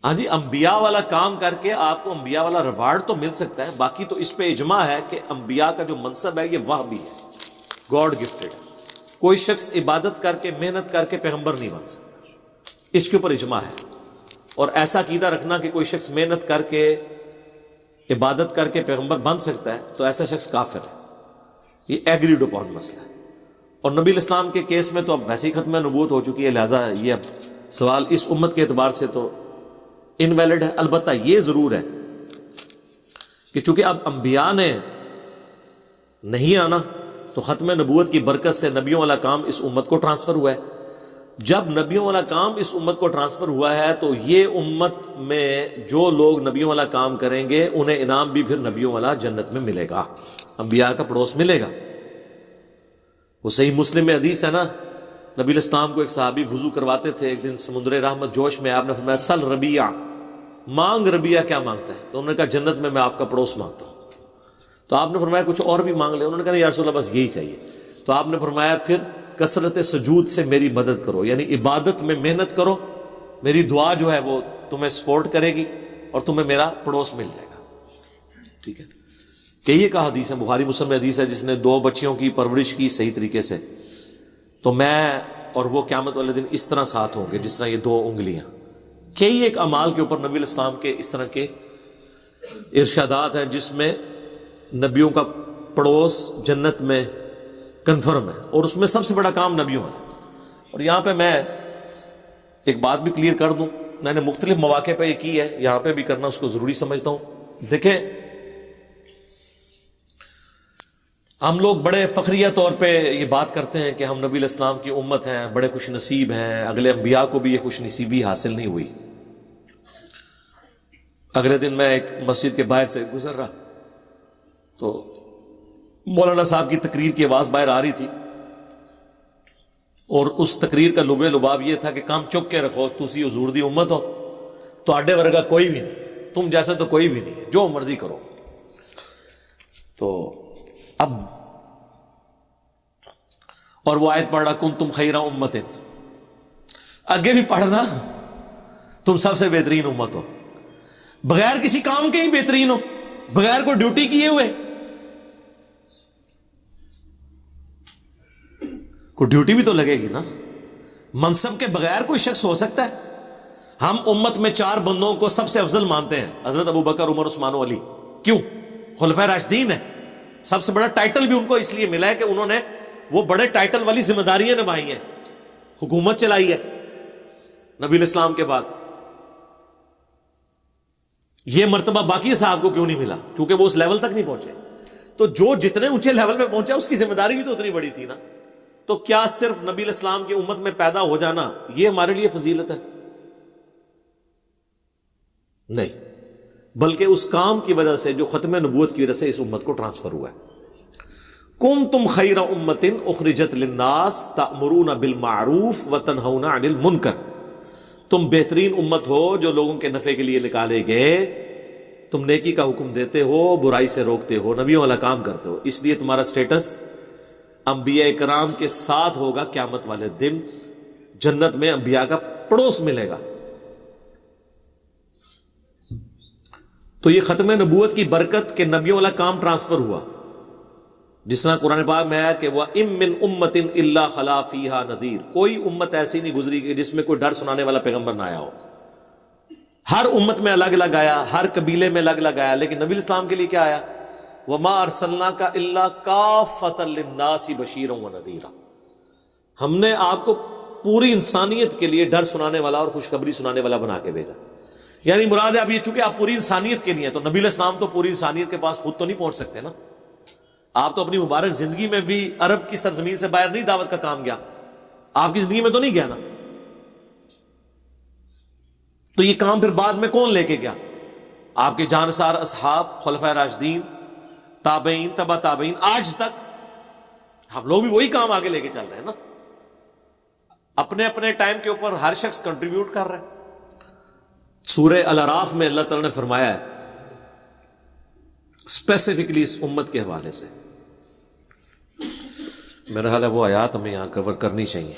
ہاں جی، انبیاء والا کام کر کے آپ کو انبیاء والا ریوارڈ تو مل سکتا ہے، باقی تو اس پہ اجماع ہے کہ انبیاء کا جو منصب ہے یہ وہابی ہے، گاڈ گفٹڈ ہے۔ کوئی شخص عبادت کر کے محنت کر کے پیغمبر نہیں بن سکتا، اس کے اوپر اجماع ہے۔ اور ایسا عقیدہ رکھنا کہ کوئی شخص محنت کر کے عبادت کر کے پیغمبر بن سکتا ہے تو ایسا شخص کافر ہے، یہ ایگریڈ اپون مسئلہ ہے۔ اور نبی الاسلام کے کیس میں تو اب ویسے ہی ختم نبوت ہو چکی ہے، لہٰذا یہ اب سوال اس امت کے اعتبار سے تو انویلڈ ہے۔ البتہ یہ ضرور ہے کہ چونکہ اب انبیاء نے نہیں آنا تو ختم نبوت کی برکت سے نبیوں والا کام اس امت کو ٹرانسفر ہوا ہے۔ جب نبیوں والا کام اس امت کو ٹرانسفر ہوا ہے تو یہ امت میں جو لوگ نبیوں والا کام کریں گے انہیں انعام بھی پھر نبیوں والا جنت میں ملے گا، انبیاء کا پڑوس ملے گا۔ وہ صحیح مسلم میں حدیث ہے نا، نبی الاسلام کو ایک صحابی وضو کرواتے تھے، ایک دن سمندر رحمت جوش میں آپ نے فرمایا سل ربیع، مانگ ربیہ کیا مانگتا ہے؟ تو انہوں نے کہا جنت میں آپ کا پڑوس مانگتا ہوں۔ تو آپ نے فرمایا کچھ اور بھی مانگ لے، انہوں نے کہا یا رسول اللہ بس یہی چاہیے۔ تو آپ نے فرمایا پھر کثرت سجود سے میری مدد کرو، یعنی عبادت میں محنت کرو، میری دعا جو ہے وہ تمہیں سپورٹ کرے گی اور تمہیں میرا پڑوس مل جائے گا۔ ٹھیک ہے، کہ یہ کا حدیث ہے، بخاری مسلم میں حدیث ہے، جس نے 2 بچیوں کی پرورش کی صحیح طریقے سے تو میں اور وہ قیامت والے دن اس طرح ساتھ ہوں گے جس طرح یہ 2 انگلیاں۔ کئی ایک اعمال کے اوپر نبی علیہ السلام کے اس طرح کے ارشادات ہیں جس میں نبیوں کا پڑوس جنت میں کنفرم ہے، اور اس میں سب سے بڑا کام نبیوں ہے۔ اور یہاں پہ میں ایک بات بھی کلیئر کر دوں، میں نے مختلف مواقع پہ یہ کی ہے، یہاں پہ بھی کرنا اس کو ضروری سمجھتا ہوں۔ دیکھیں، ہم لوگ بڑے فخریہ طور پہ یہ بات کرتے ہیں کہ ہم نبی علیہ السلام کی امت ہیں، بڑے خوش نصیب ہیں، اگلے انبیاء کو بھی یہ خوش نصیبی حاصل نہیں ہوئی۔ اگلے دن میں ایک مسجد کے باہر سے گزر رہا تو مولانا صاحب کی تقریر کی آواز باہر آ رہی تھی، اور اس تقریر کا لب لباب یہ تھا کہ کام چک کے رکھو، تسی حضور دی امت ہو، تو آڈے ورگا کوئی بھی نہیں ہے، تم جیسا تو کوئی بھی نہیں ہے، جو مرضی کرو۔ تو اب اور وہ آیت پڑھ رہا کنتم خیر امت، آگے بھی پڑھنا تم سب سے بہترین امت ہو، بغیر کسی کام کے ہی بہترین ہو، بغیر کوئی ڈیوٹی کیے ہوئے۔ کوئی ڈیوٹی بھی تو لگے گی نا، منصب کے بغیر کوئی شخص ہو سکتا ہے؟ ہم امت میں 4 بندوں کو سب سے افضل مانتے ہیں، حضرت ابو بکر، عمر، عثمان و علی۔ کیوں؟ خلفائے راشدین ہیں، سب سے بڑا ٹائٹل بھی ان کو اس لیے ملا ہے کہ انہوں نے وہ بڑے ٹائٹل والی ذمہ داریاں نبھائی ہیں، حکومت چلائی ہے نبی الاسلام کے بعد۔ یہ مرتبہ باقی صاحب کو کیوں نہیں ملا؟ کیونکہ وہ اس لیول تک نہیں پہنچے۔ تو جو جتنے اونچے لیول پہ پہنچا اس کی ذمہ داری بھی تو اتنی بڑی تھی نا۔ تو کیا صرف نبی علیہ السلام کی امت میں پیدا ہو جانا یہ ہمارے لیے فضیلت ہے؟ نہیں، بلکہ اس کام کی وجہ سے جو ختم نبوت کی وجہ سے اس امت کو ٹرانسفر ہوا ہے۔ کنتم خیر امت اخرجت للناس تأمرون بالمعروف وتنہون عن المنکر، تم بہترین امت ہو جو لوگوں کے نفع کے لیے نکالے گئے، تم نیکی کا حکم دیتے ہو، برائی سے روکتے ہو، نبیوں والا کام کرتے ہو، اس لیے تمہارا سٹیٹس انبیاء کرام کے ساتھ ہوگا، قیامت والے دن جنت میں انبیاء کا پڑوس ملے گا۔ تو یہ ختم نبوت کی برکت کہ نبیوں والا کام ٹرانسفر ہوا، جس طرح قرآن پاک میں ہے کہ وَإِن مِّن أُمَّةٍ إِلَّا خَلَا فِيهَا نَذِيرٌ، کوئی امت ایسی نہیں گزری کہ جس میں کوئی ڈر سنانے والا پیغمبر نہ آیا ہو۔ ہر امت میں الگ الگ آیا، ہر قبیلے میں الگ الگ آیا، لیکن نبی اسلام کے لیے کیا آیا؟ وَمَا أَرْسَلْنَاكَ إِلَّا كَافَّةً لِلنَّاسِ بَشِيرًا وَنَذِيرًا، ہم نے آپ کو پوری انسانیت کے لیے ڈر سنانے والا اور خوشخبری سنانے والا بنا کے بھیجا۔ یعنی مراد ہے اب یہ چونکہ آپ پوری انسانیت کے لیے ہیں، تو نبی علیہ السلام تو پوری انسانیت کے پاس خود تو نہیں پہنچ سکتے نا، آپ تو اپنی مبارک زندگی میں بھی عرب کی سرزمین سے باہر نہیں دعوت کا کام گیا، آپ کی زندگی میں تو نہیں گیا نا۔ تو یہ کام پھر بعد میں کون لے کے گیا؟ آپ کے جانسار اصحاب، خلفائے راشدین، تابعین، تبع تابعین، آج تک ہم لوگ بھی وہی کام آگے لے کے چل رہے ہیں نا، اپنے اپنے ٹائم کے اوپر ہر شخص کنٹریبیوٹ کر رہا ہے۔ سورہ الاعراف میں اللہ تعالیٰ نے فرمایا ہے اسپیسیفکلی اس امت کے حوالے سے، میرا خیال ہے وہ آیات ہمیں یہاں کور کرنی چاہیے۔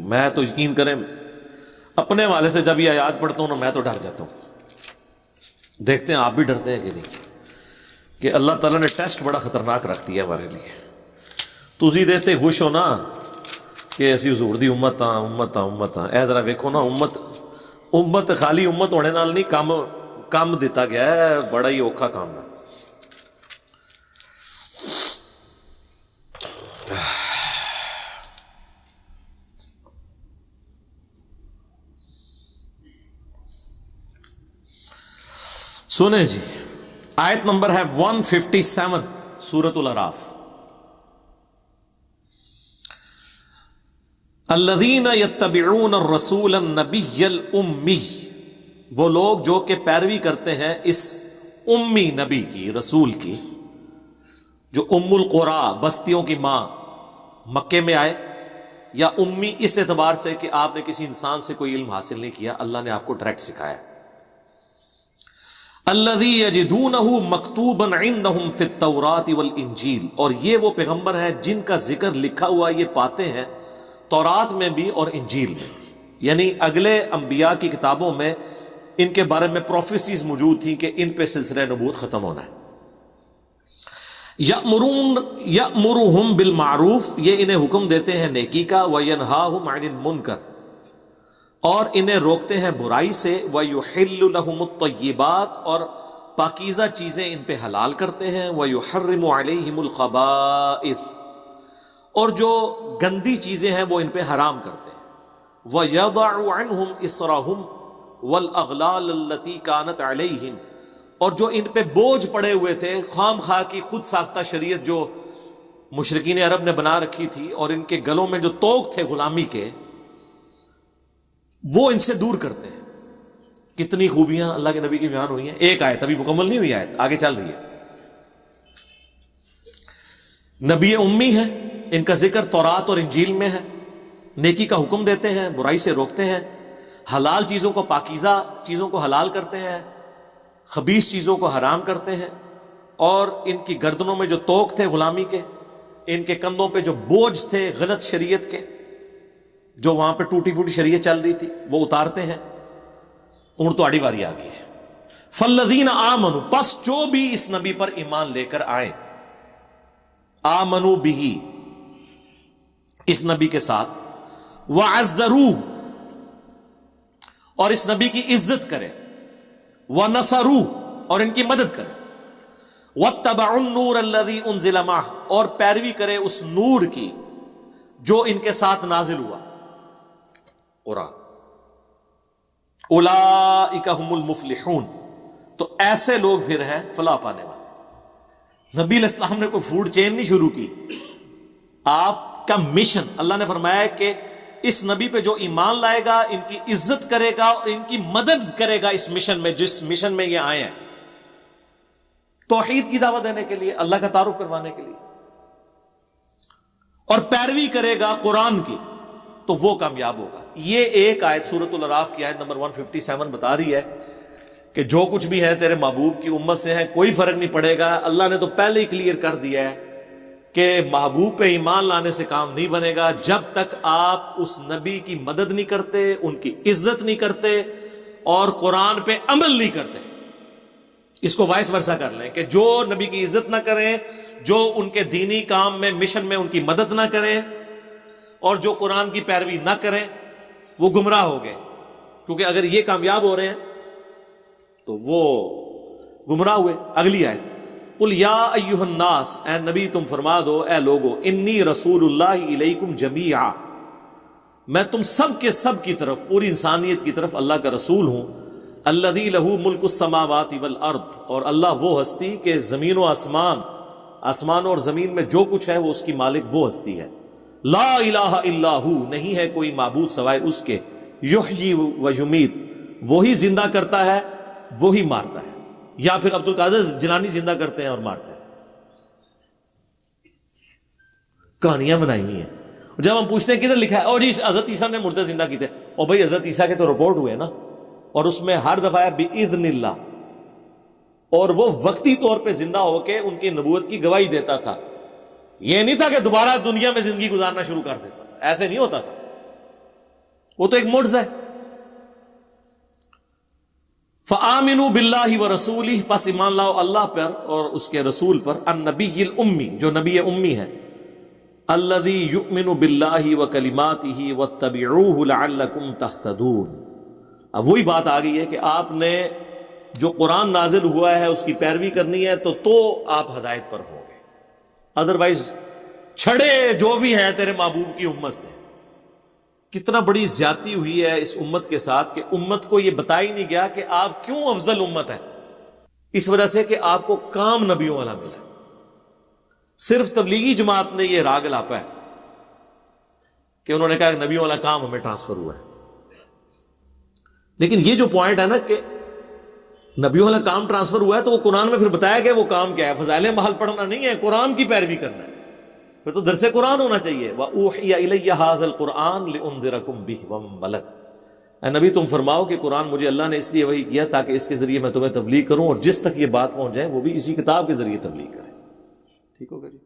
میں تو یقین کریں اپنے والے سے جب یہ آیات پڑھتا ہوں نا میں تو ڈر جاتا ہوں. دیکھتے ہیں آپ بھی ڈرتے ہیں کہ نہیں, کہ اللہ تعالیٰ نے ٹیسٹ بڑا خطرناک رکھ دیا ہمارے لیے. تسی دیتے خوش ہو نا کہ اسی حضور دی امت ہاں امت ہاں امت ہاں. اے ذرا ویکھو نا امت خالی امت ہونے نال نہیں, کام دیتا گیا ہے, بڑا ہی اوکھا کام ہے. سنیں جی, آیت نمبر ہے 157 سورۃ الاعراف. الذین یتبعون الرسول النبی الامی, وہ لوگ جو کہ پیروی کرتے ہیں اس امی نبی کی, رسول کی, جو ام القرا بستیوں کی ماں مکے میں آئے, یا امی اس اعتبار سے کہ آپ نے کسی انسان سے کوئی علم حاصل نہیں کیا, اللہ نے آپ کو ڈائریکٹ سکھایا. الذی یجدونہ مکتوبا عندہم فی التوراۃ والانجیل, اور یہ وہ پیغمبر ہیں جن کا ذکر لکھا ہوا یہ پاتے ہیں تورات میں بھی اور انجیل میں, یعنی اگلے انبیاء کی کتابوں میں ان کے بارے میں پروفیسیز موجود تھیں کہ ان پہ سلسلہ نبوت ختم ہونا ہے. یأمرہم بالمعروف, یہ انہیں حکم دیتے ہیں نیکی کا, وینہاہم عن المنکر, اور انہیں روکتے ہیں برائی سے, وَيُحِلُّ لَهُمُ الطَّيِّبَاتِ, اور پاکیزہ چیزیں ان پہ حلال کرتے ہیں, وَيُحَرِّمُ عَلَيْهِمُ الْخَبَائِثِ, اور جو گندی چیزیں ہیں وہ ان پہ حرام کرتے ہیں. وَيَضَعُ عَنْهُمْ إِصْرَهُمْ وَالْأَغْلَالَ الَّتِي كَانَتْ عَلَيْهِمْ, اور جو ان پہ بوجھ پڑے ہوئے تھے, خام خواہ کی خود ساختہ شریعت جو مشرکین عرب نے بنا رکھی تھی, اور ان کے گلوں میں جو طوق تھے غلامی کے, وہ ان سے دور کرتے ہیں. کتنی خوبیاں اللہ کے نبی کی بیان ہوئی ہیں. ایک آیت ابھی مکمل نہیں ہوئی, آیت آگے چل رہی ہے. نبی امی ہے, ان کا ذکر تورات اور انجیل میں ہے, نیکی کا حکم دیتے ہیں, برائی سے روکتے ہیں, حلال چیزوں کو پاکیزہ چیزوں کو حلال کرتے ہیں, خبیث چیزوں کو حرام کرتے ہیں, اور ان کی گردنوں میں جو طوق تھے غلامی کے, ان کے کندھوں پہ جو بوجھ تھے غلط شریعت کے, جو وہاں پہ ٹوٹی پھوٹی شریعت چل رہی تھی, وہ اتارتے ہیں. ہن تو آڑی باری آ گئی ہے. فالذین آمنوا, پس جو بھی اس نبی پر ایمان لے کر آئیں, آمنوا بہ, اس نبی کے ساتھ, وعزروہ, اور اس نبی کی عزت کرے, ونصروہ, اور ان کی مدد کرے, واتبعوا النور الذی انزل معہ, اور پیروی کرے اس نور کی جو ان کے ساتھ نازل ہوا. اولئک هم المفلحون, تو ایسے لوگ پھر ہیں فلاح پانے والے. نبی علیہ السلام نے کوئی فوڈ چین نہیں شروع کی. آپ کا مشن, اللہ نے فرمایا کہ اس نبی پہ جو ایمان لائے گا ان کی عزت کرے گا اور ان کی مدد کرے گا اس مشن میں, جس مشن میں یہ آئے ہیں, توحید کی دعوت دینے کے لیے, اللہ کا تعارف کروانے کے لیے, اور پیروی کرے گا قرآن کی, تو وہ کامیاب ہوگا. یہ ایک آیت سورۃ الاعراف کی آیت نمبر 157 بتا رہی ہے کہ جو کچھ بھی ہے تیرے محبوب کی امت سے ہے, کوئی فرق نہیں پڑے گا. اللہ نے تو پہلے ہی کلیئر کر دیا ہے کہ محبوب پہ ایمان لانے سے کام نہیں بنے گا جب تک آپ اس نبی کی مدد نہیں کرتے, ان کی عزت نہیں کرتے, اور قرآن پہ عمل نہیں کرتے. اس کو وائس ورثہ کر لیں کہ جو نبی کی عزت نہ کریں, جو ان کے دینی کام میں مشن میں ان کی مدد نہ کریں, اور جو قرآن کی پیروی نہ کریں, وہ گمراہ ہو گئے. کیونکہ اگر یہ کامیاب ہو رہے ہیں تو وہ گمراہ ہوئے. اگلی آیت, قل یا ایھا الناس, اے نبی تم فرما دو اے لوگو, انی رسول اللہ الیکم جمیعا, میں تم سب کے سب کی طرف, پوری انسانیت کی طرف اللہ کا رسول ہوں. الذی لہ ملک السماوات والارض, اور اللہ وہ ہستی کہ زمین و آسمان, آسمانوں اور زمین میں جو کچھ ہے وہ اس کی مالک وہ ہستی ہے. لا الہ الا ہو, نہیں ہے کوئی معبود سوائے اس کے. یحیی و یمیت, وہی زندہ کرتا ہے وہی مارتا ہے. یا پھر عبد القادر جیلانی زندہ کرتے ہیں اور مارتے ہیں. کہانیاں بنائی ہوئی ہیں. جب ہم پوچھتے ہیں کدھر لکھا ہے, اور جی حضرت عیسیٰ نے مردے زندہ کیتے, اور بھائی حضرت عیسیٰ کے تو رپورٹ ہوئے نا, اور اس میں ہر دفعہ ہے بِإِذْنِ اللہ, اور وہ وقتی طور پہ زندہ ہو کے ان کی نبوت کی گواہی دیتا تھا. یہ نہیں تھا کہ دوبارہ دنیا میں زندگی گزارنا شروع کر دیتا تھا, ایسے نہیں ہوتا تھا. وہ تو ایک معجزہ ہے. فآمنوا باللہ ورسولہ، پس ایمان لاؤ اللہ پر اور اس کے رسول پر، النبی الامی، جو نبی امی ہے، الذی یؤمن باللہ وکلماتہ واتبعوہ لعلکم تہتدون۔ اب وہی بات آ گئی ہے کہ آپ نے جو قرآن نازل ہوا ہے اس کی پیروی کرنی ہے تو آپ ہدایت پر ہوں گے، ادروائز چھڑے جو بھی ہے تیرے محبوب کی امت سے۔ کتنا بڑی زیادتی ہوئی ہے اس امت کے ساتھ کہ امت کو یہ بتا ہی نہیں گیا کہ آپ کیوں افضل امت ہے، اس وجہ سے کہ آپ کو کام نبیوں والا ملا۔ صرف تبلیغی جماعت نے یہ راگ لاپا ہے کہ انہوں نے کہا کہ نبیوں والا کام ہمیں ٹرانسفر ہوا ہے، لیکن یہ جو پوائنٹ ہے نا کہ نبیوں والا کام ٹرانسفر ہوا ہے تو وہ قرآن میں پھر بتایا گیا وہ کام کیا ہے، فضائل محل پڑھنا نہیں ہے، قرآن کی پیروی کرنا ہے، پھر تو درس قرآن ہونا چاہیے۔ وَأُوحِيَ إِلَيَّ هَذَا الْقُرْآنُ لِأُنذِرَكُمْ بِهِ وَمَن بَلَغَ، اے نبی تم فرماؤ کہ قرآن مجھے اللہ نے اس لیے وحی کیا تاکہ اس کے ذریعے میں تمہیں تبلیغ کروں اور جس تک یہ بات پہنچ جائے وہ بھی اسی کتاب کے ذریعے تبلیغ کرے۔ ٹھیک ہوگا جی؟